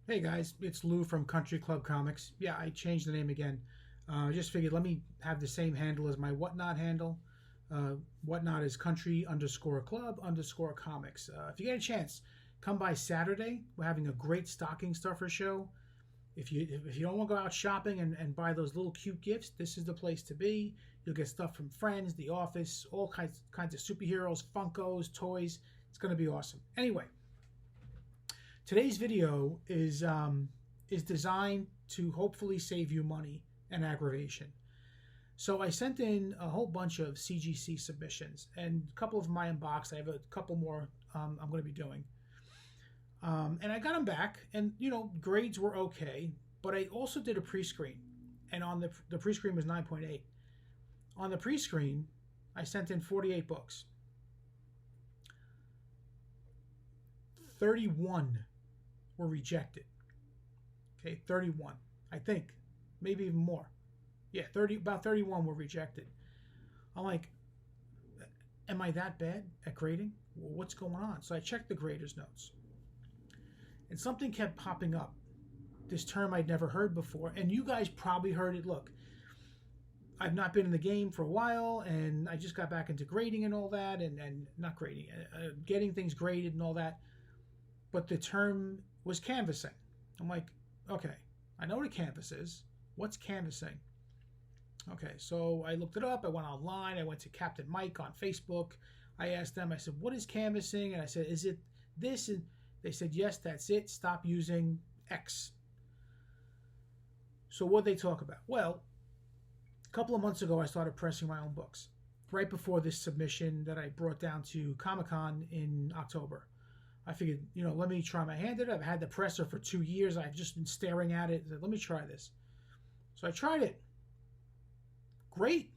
Hey guys, it's Lou from Country Club Comics. Yeah, I changed the name again. Just figured let me have the same handle as my Whatnot handle. Whatnot is country_club_comics. If you get a chance, come by Saturday. We're having a great stocking stuffer show. If you don't want to go out shopping and buy those little cute gifts, this is the place to be. You'll get stuff from Friends, The Office, all kinds of superheroes, Funkos, toys. It's going to be awesome. Anyway, today's video is designed to hopefully save you money and aggravation. So I sent in a whole bunch of CGC submissions, and a couple of them I unboxed. I have a couple more I'm going to be doing. And I got them back, and grades were okay, but I also did a pre-screen, and on the pre-screen was 9.8. On the pre-screen, I sent in 48 books. 31 were rejected. Okay, 31, I think, maybe even more. Yeah, about 31 were rejected. I'm like, am I that bad at grading? What's going on? So I checked the grader's notes, and something kept popping up. This term I'd never heard before, and you guys probably heard it. Look, I've not been in the game for a while, and I just got back into grading and all that, and not grading, getting things graded and all that. But the term was canvassing. I'm like, okay, I know what a canvas is. What's canvassing? Okay, so I looked it up. I went online. I went to Captain Mike on Facebook. I asked them, I said, what is canvassing? And I said, is it this? And they said, yes, that's it. Stop using X. So what did they talk about? Well, a couple of months ago, I started pressing my own books. Right before this submission that I brought down to Comic-Con in October. I figured, let me try my hand at it. I've had the presser for 2 years. I've just been staring at it. I said, let me try this. So I tried it. Great.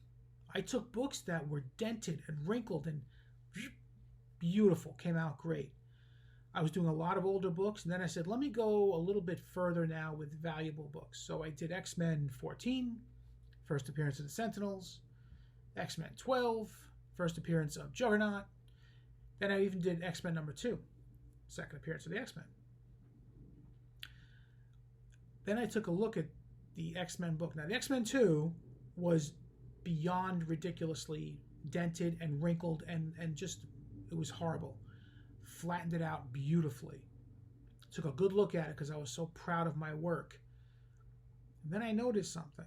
I took books that were dented and wrinkled and beautiful. Came out great. I was doing a lot of older books, and then I said, let me go a little bit further now with valuable books. So I did X-Men 14, first appearance of the Sentinels, X-Men 12, first appearance of Juggernaut. Then I even did X-Men number 2. Second appearance of the X-Men. Then I took a look at the X-Men book. Now, the X-Men 2 was beyond ridiculously dented and wrinkled and just, it was horrible. Flattened it out beautifully. Took a good look at it because I was so proud of my work. And then I noticed something.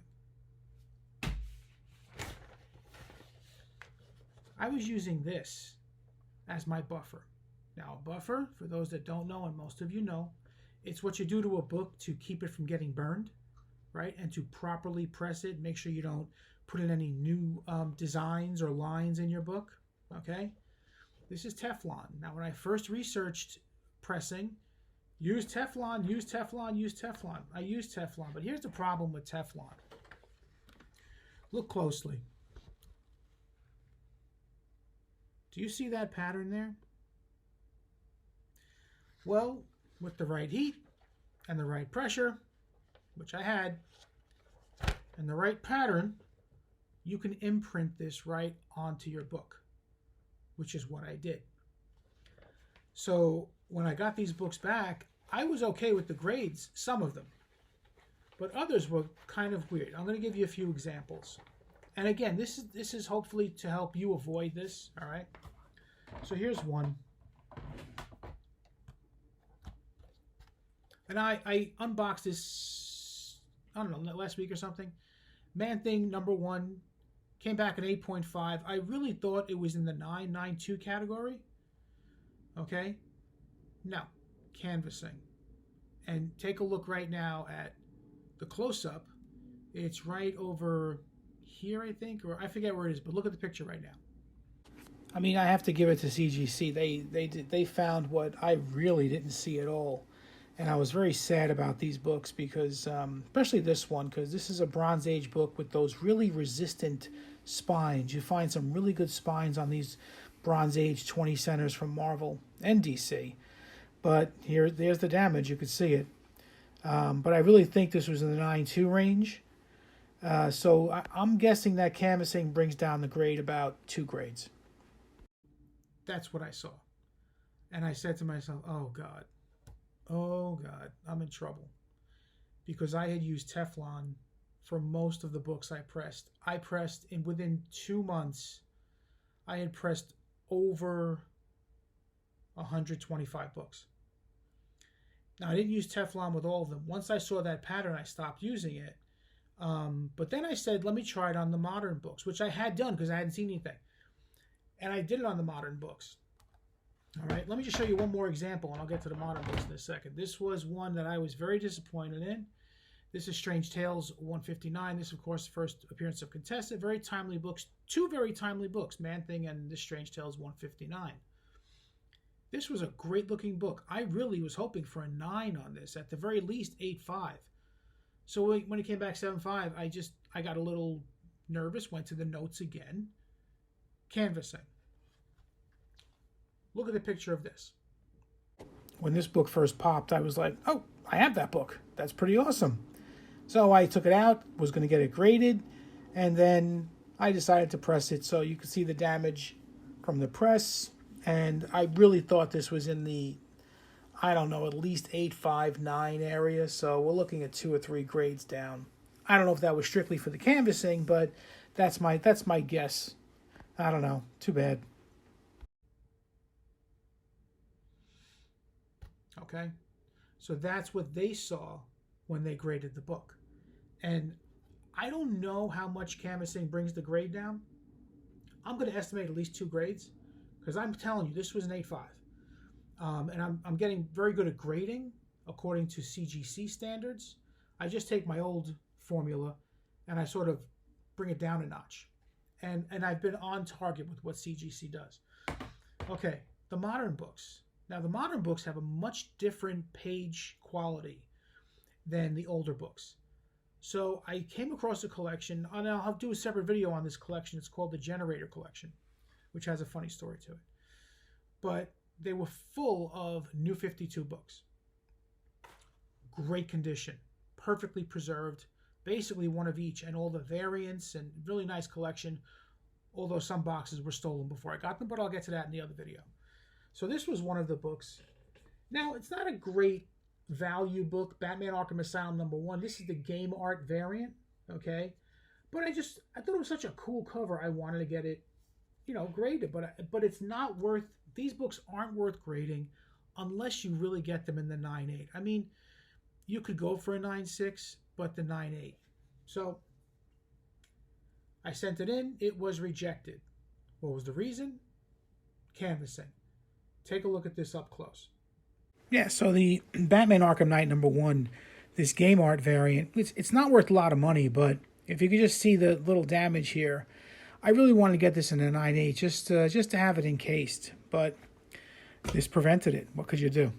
I was using this as my buffer. Now, a buffer, for those that don't know, and most of you know, it's what you do to a book to keep it from getting burned, right? And to properly press it, make sure you don't put in any new designs or lines in your book, okay? This is Teflon. Now, when I first researched pressing, use Teflon, use Teflon, use Teflon. I use Teflon, but here's the problem with Teflon. Look closely. Do you see that pattern there? Well, with the right heat and the right pressure, which I had, and the right pattern, you can imprint this right onto your book, which is what I did. So when I got these books back, I was okay with the grades, some of them, but others were kind of weird. I'm going to give you a few examples. And again, this is hopefully to help you avoid this, all right? So here's one. And I unboxed this, I don't know, last week or something. Man-Thing number 1 came back at 8.5. I really thought it was in the 9.92 category. Okay? No, canvassing. And take a look right now at the close-up. It's right over here, I think, or I forget where it is, but look at the picture right now. I mean, I have to give it to CGC. They found what I really didn't see at all. And I was very sad about these books because, especially this one, because this is a Bronze Age book with those really resistant spines. You find some really good spines on these Bronze Age 20 centers from Marvel and DC. But there's the damage. You could see it. But I really think this was in the 9.2 range. So I'm guessing that canvassing brings down the grade about 2 grades. That's what I saw. And I said to myself, oh, God. Oh, God. I'm in trouble because I had used Teflon for most of the books I pressed. I pressed, and within 2 months, I had pressed over 125 books. Now, I didn't use Teflon with all of them. Once I saw that pattern, I stopped using it. But then I said, let me try it on the modern books, which I had done because I hadn't seen anything. And I did it on the modern books. All right, let me just show you one more example, and I'll get to the modern books in a second. This was one that I was very disappointed in. This is Strange Tales 159. This, of course, the first appearance of Contessa. Very timely books. 2 very timely books, Man-Thing and this Strange Tales 159. This was a great-looking book. I really was hoping for a 9 on this, at the very least 8.5. So when it came back 7.5, I got a little nervous, went to the notes again. Canvassing. Look at the picture of this. When this book first popped, I was like, oh, I have that book. That's pretty awesome. So I took it out, was going to get it graded, and then I decided to press it so you could see the damage from the press. And I really thought this was in the, I don't know, at least 8.5, 9 area. So we're looking at 2 or 3 grades down. I don't know if that was strictly for the canvassing, but that's my guess. I don't know. Too bad. Okay, so that's what they saw when they graded the book. And I don't know how much canvassing brings the grade down. I'm going to estimate at least 2 grades because I'm telling you, this was an 8.5. And I'm getting very good at grading according to CGC standards. I just take my old formula and I sort of bring it down a notch. And I've been on target with what CGC does. Okay, the modern books. Now, the modern books have a much different page quality than the older books. So I came across a collection, and I'll do a separate video on this collection. It's called the Generator Collection, which has a funny story to it. But they were full of New 52 books. Great condition, perfectly preserved, basically one of each, and all the variants, and really nice collection, although some boxes were stolen before I got them, but I'll get to that in the other video. So this was one of the books. Now, it's not a great value book, Batman Arkham Asylum #1. This is the game art variant, okay? But I thought it was such a cool cover. I wanted to get it, graded. But it's not worth, these books aren't worth grading unless you really get them in the 9.8. I mean, you could go for a 9.6, but the 9.8. So I sent it in. It was rejected. What was the reason? Canvassing. Take a look at this up close. Yeah, so the Batman Arkham Knight #1, this game art variant, it's not worth a lot of money, but if you could just see the little damage here, I really wanted to get this in a 9.8 just to have it encased, but this prevented it. What could you do?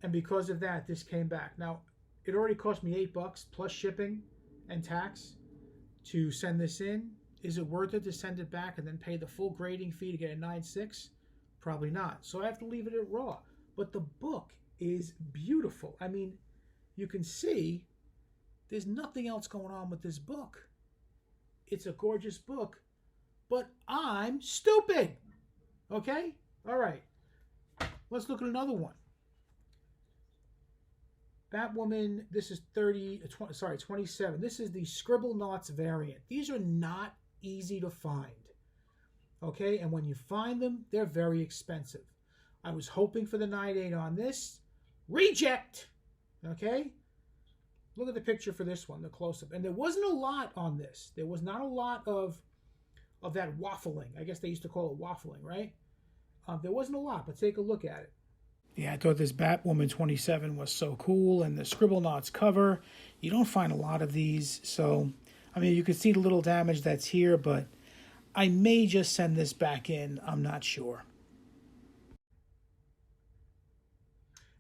And because of that, this came back. Now, it already cost me $8 plus shipping and tax to send this in. Is it worth it to send it back and then pay the full grading fee to get a 9.6? Probably not. So I have to leave it at raw. But the book is beautiful. I mean, you can see there's nothing else going on with this book. It's a gorgeous book, but I'm stupid. Okay? All right. Let's look at another one. Batwoman, this is 27. This is the Scribble Knots variant. These are not easy to find. Okay, and when you find them, they're very expensive. I was hoping for the 9.8 on this. Reject! Okay? Look at the picture for this one, the close-up. And there wasn't a lot on this. There was not a lot of that waffling. I guess they used to call it waffling, right? There wasn't a lot, but take a look at it. Yeah, I thought this Batwoman 27 was so cool, and the Scribble Knots cover. You don't find a lot of these, so, I mean, you can see the little damage that's here, but I may just send this back in. I'm not sure.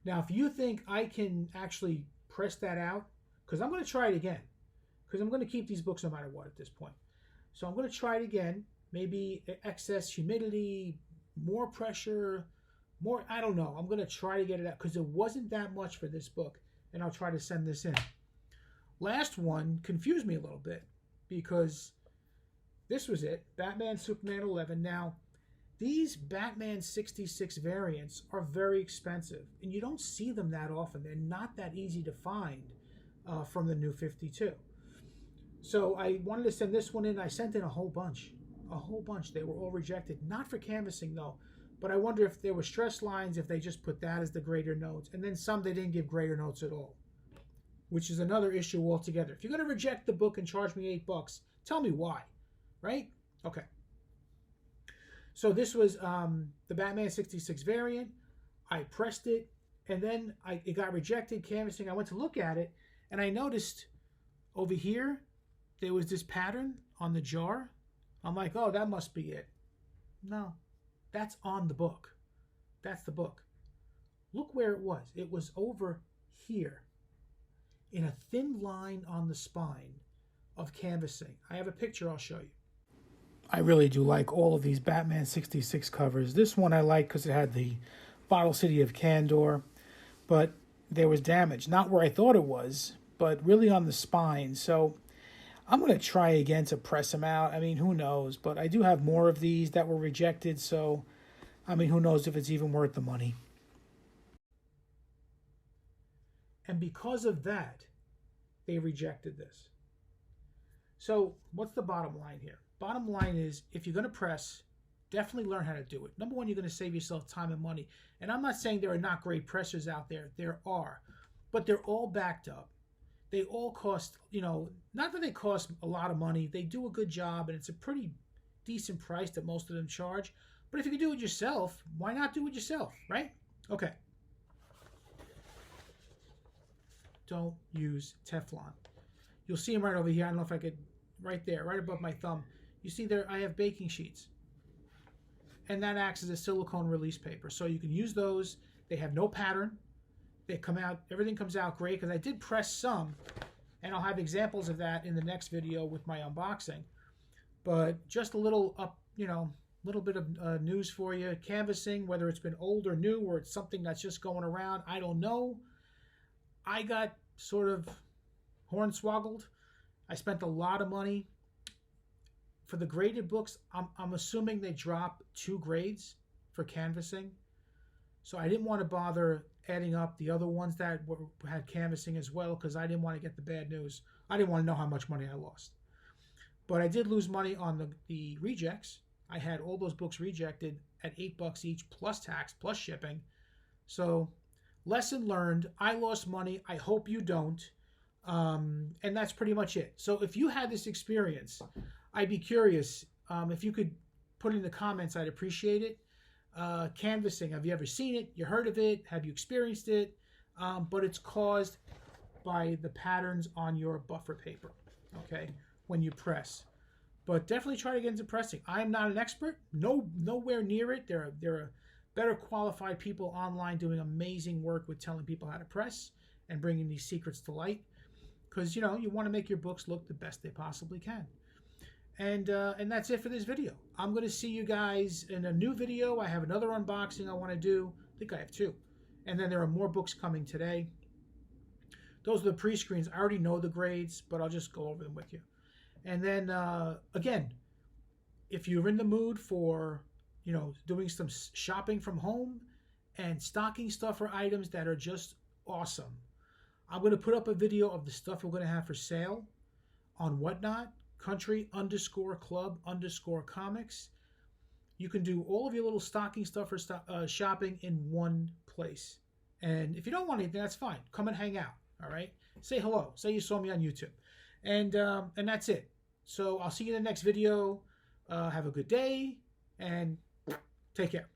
Now, if you think I can actually press that out, because I'm going to try it again, because I'm going to keep these books no matter what at this point. So I'm going to try it again. Maybe excess humidity, more pressure, more, I don't know. I'm going to try to get it out because it wasn't that much for this book, and I'll try to send this in. Last one confused me a little bit because this was it, Batman Superman 11. Now, These Batman 66 variants are very expensive, and you don't see them that often. They're not that easy to find from the new 52. So I wanted to send this one in. I sent in a whole bunch. A whole bunch. They were all rejected. Not for canvassing, though. But I wonder if there were stress lines, if they just put that as the grader notes. And then some they didn't give grader notes at all, which is another issue altogether. If you're going to reject the book and charge me $8, tell me why, right? Okay. So this was the Batman 66 variant. I pressed it, and then it got rejected, canvassing. I went to look at it, and I noticed over here, there was this pattern on the jar. I'm like, oh, that must be it. No, that's on the book. That's the book. Look where it was. It was over here in a thin line on the spine of canvassing. I have a picture I'll show you. I really do like all of these Batman 66 covers. This one I like because it had the Bottle City of Candor, but there was damage. Not where I thought it was, but really on the spine. So I'm going to try again to press them out. I mean, who knows? But I do have more of these that were rejected, so I mean, who knows if it's even worth the money. And because of that, they rejected this. So what's the bottom line here? Bottom line is, if you're going to press, definitely learn how to do it. Number one, you're going to save yourself time and money. And I'm not saying there are not great pressers out there. There are. But they're all backed up. They all cost, not that they cost a lot of money. They do a good job, and it's a pretty decent price that most of them charge. But if you can do it yourself, why not do it yourself, right? Okay. Don't use Teflon. You'll see them right over here. I don't know if I could, right there, right above my thumb. You see there, I have baking sheets. And that acts as a silicone release paper. So you can use those. They have no pattern. They come out, everything comes out great, because I did press some, and I'll have examples of that in the next video with my unboxing. But just a little little bit of news for you. Canvassing, whether it's been old or new, or it's something that's just going around, I don't know. I got sort of hornswoggled. I spent a lot of money. For the graded books, I'm assuming they drop 2 grades for canvassing. So I didn't want to bother adding up the other ones that had canvassing as well, because I didn't want to get the bad news. I didn't want to know how much money I lost. But I did lose money on the rejects. I had all those books rejected at $8 each, plus tax, plus shipping. So lesson learned. I lost money. I hope you don't. And that's pretty much it. So if you had this experience, I'd be curious if you could put in the comments. I'd appreciate it. Canvassing, have you ever seen it? You heard of it? Have you experienced it? But it's caused by the patterns on your buffer paper, okay, when you press. But definitely try to get into pressing. I'm not an expert. Nowhere near it. There are better qualified people online doing amazing work with telling people how to press and bringing these secrets to light. Because, you want to make your books look the best they possibly can. And that's it for this video. I'm going to see you guys in a new video. I have another unboxing I want to do. I think I have 2. And then there are more books coming today. Those are the pre-screens. I already know the grades, but I'll just go over them with you. And then, again, if you're in the mood for, doing some shopping from home and stocking stuffer items that are just awesome, I'm going to put up a video of the stuff we're going to have for sale on Whatnot. Country_club_comics. You can do all of your little stocking stuffer shopping in one place. And if you don't want anything, that's fine. Come and hang out. All right. Say hello. Say you saw me on YouTube. And that's it. So I'll see you in the next video. Have a good day and take care.